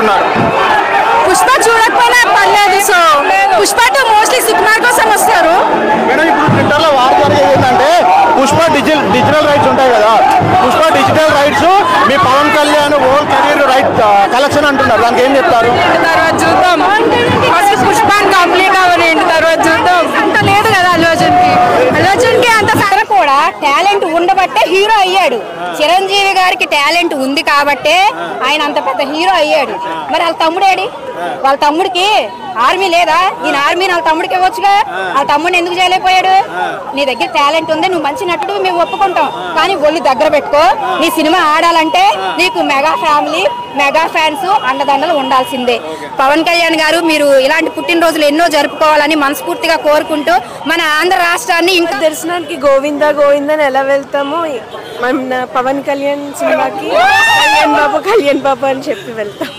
అంటున్నారు. పుష్ప చూడకపోయినా పర్లేదు. So Pushpa to mostly Sukumar కోసం వస్తారు. మేడం ఇప్పుడు ట్విట్టర్లో వార్ జరిగేది ఏంటంటే పుష్ప డిజిటల్ రైట్స్ ఉంటాయి కదా, పుష్ప డిజిటల్ రైట్స్ మీ Pawan Kalyan whole career right collection అంటున్నారు. దానికి ఏం చెప్తారు? తర్వాత చూద్దాం. ఫస్ట్ పుష్ప కంప్లీట్ అవ్వనండి, తర్వాత చూద్దాం. అంత లేదు కదా అల్లు అర్జున్కి అంత సరే కూడా టాలెంట్ ఉండబట్టే హీరో అయ్యాడు. చిరంజీవి గారికి టాలెంట్ ఉంది కాబట్టే ఆయన అంత పెద్ద హీరో అయ్యాడు. మరి వాళ్ళ తమ్ముడేడి? వాళ్ళ తమ్ముడికి ఆర్మీ లేదా? ఈయన ఆర్మీని వాళ్ళ తమ్ముడికి ఇవ్వచ్చుగా. వాళ్ళ తమ్ముడిని ఎందుకు చేయలేకపోయాడు? నీ దగ్గర టాలెంట్ ఉంది, నువ్వు మంచి నటుడు, మేము ఒప్పుకుంటాం. కానీ ఒళ్ళు దగ్గర పెట్టుకో. నీ సినిమా ఆడాలంటే నీకు మెగా ఫ్యామిలీ, మెగా ఫ్యాన్స్ అండదండలు ఉండాల్సిందే. పవన్ కళ్యాణ్ గారు, మీరు ఇలాంటి పుట్టినరోజులు ఎన్నో జరుపుకోవాలని మనస్ఫూర్తిగా కోరుకుంటూ మన ఆంధ్ర రాష్ట్రాన్ని ఇంకా దర్శనానికి గోవిందా గోవిందని ఎలా వెళ్తామో మన పవన్ కళ్యాణ్ సినిమాకి కళ్యాణ్ బాబు అని చెప్పి వెళ్తాం.